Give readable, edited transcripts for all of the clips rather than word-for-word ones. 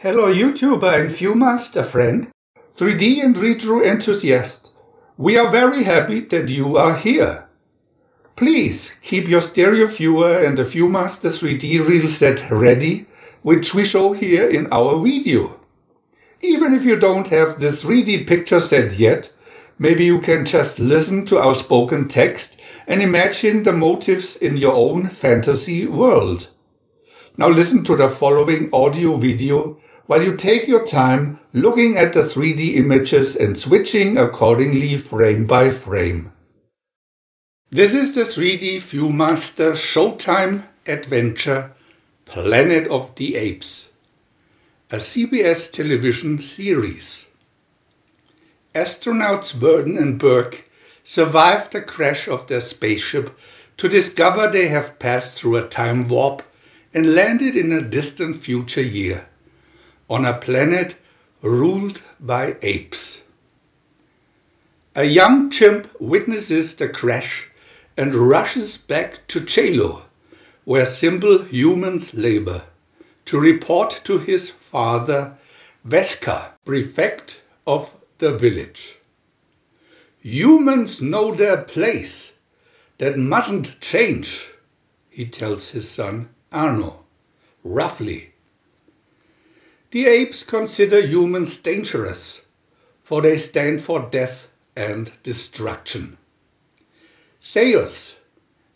Hello YouTuber and Viewmaster friend, 3D and retro enthusiast. We are very happy that you are here. Please keep your stereo viewer and the Viewmaster 3D reel set ready, which we show here in our video. Even if you don't have this 3D picture set yet, maybe you can just listen to our spoken text and imagine the motifs in your own fantasy world. Now listen to the following audio video while you take your time looking at the 3D images and switching accordingly frame by frame. This is the 3D Viewmaster Showtime adventure Planet of the Apes, a CBS television series. Astronauts Virdon and Burke survive the crash of their spaceship to discover they have passed through a time warp and landed in a distant future year, on a planet ruled by apes. A young chimp witnesses the crash and rushes back to Chelo, where simple humans labor, to report to his father, Veska, prefect of the village. Humans know their place. That mustn't change, he tells his son, Arno, roughly. The apes consider humans dangerous, for they stand for death and destruction. Zeus,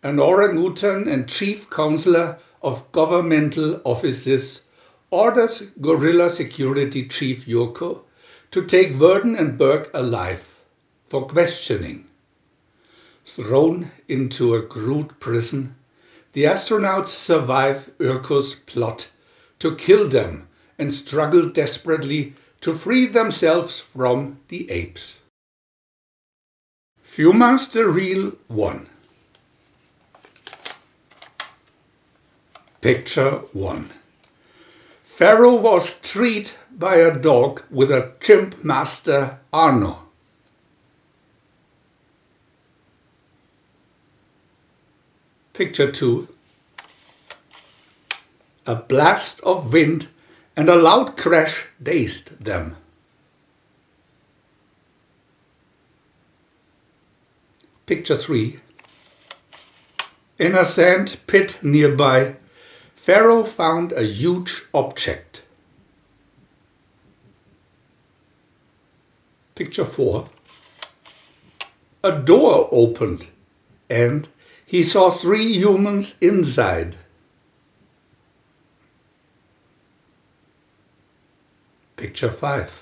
an orangutan and chief counselor of governmental offices, orders gorilla security chief Urko to take Virdon and Burke alive for questioning. Thrown into a crude prison, the astronauts survive Urko's plot to kill them and struggle desperately to free themselves from the apes. Viewmaster Reel 1. Picture 1. Pharaoh was treated by a dog with a chimp master, Arno. Picture 2. A blast of wind and a loud crash dazed them. Picture 3. In a sand pit nearby, Pharaoh found a huge object. Picture 4. A door opened and he saw 3 humans inside. Picture 5.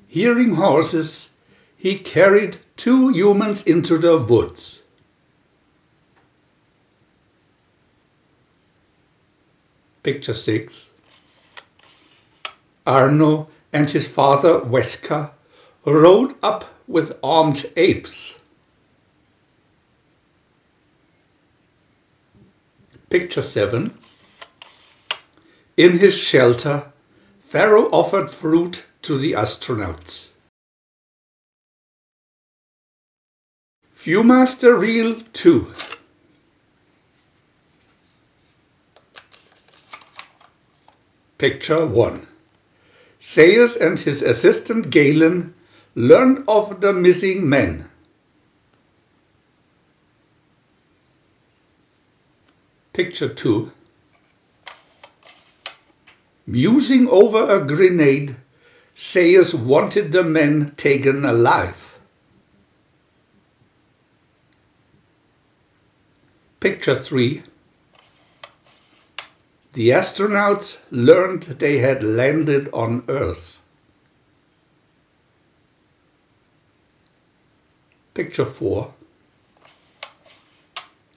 Hearing horses, he carried 2 humans into the woods. Picture 6. Arno and his father Veska rode up with armed apes. Picture 7. In his shelter, Pharaoh offered fruit to the astronauts. Viewmaster Reel 2. Picture 1. Zeus and his assistant Galen learned of the missing men. Picture 2. Musing over a grenade, Zeus wanted the men taken alive. Picture 3. The astronauts learned they had landed on Earth. Picture 4.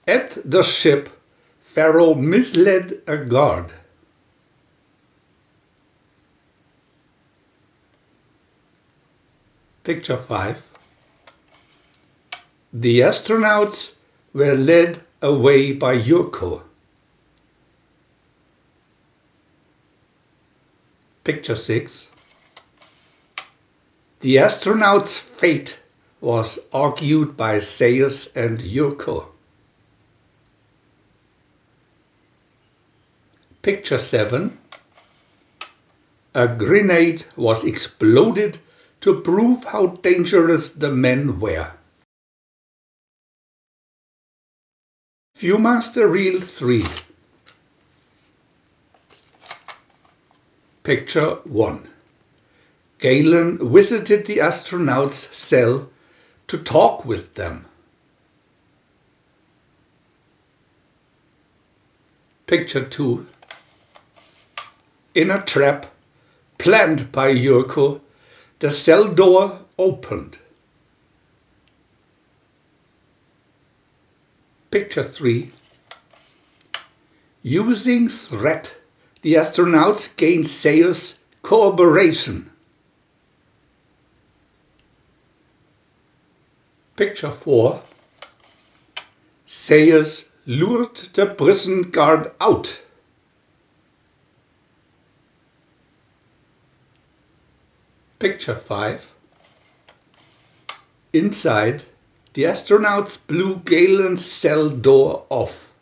At the ship, Pharaoh misled a guard. Picture 5. The astronauts were led away by Urko. Picture 6. The astronauts' fate was argued by Zeus and Urko. Picture 7. a grenade was exploded to prove how dangerous the men were. Viewmaster Reel 3. Picture 1. Galen visited the astronauts' cell to talk with them. Picture 2. In a trap planned by Urko, the cell door opened. Picture 3. Using threat, the astronauts gained Zeus' cooperation. Picture 4. Zeus lured the prison guard out. Picture 5. Inside, the astronauts blew Galen's cell door off.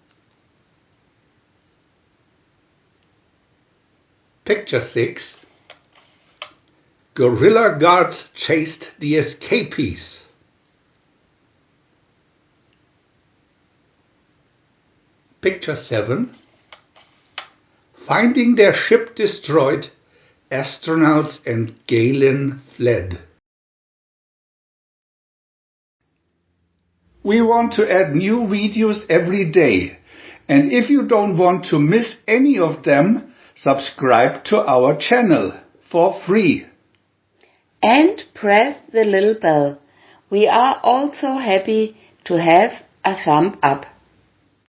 Picture 6. Guerrilla guards chased the escapees. Picture 7. Finding their ship destroyed, astronauts and Galen fled. We want to add new videos every day, and if you don't want to miss any of them, subscribe to our channel for free. And press the little bell. We are also happy to have a thumb up.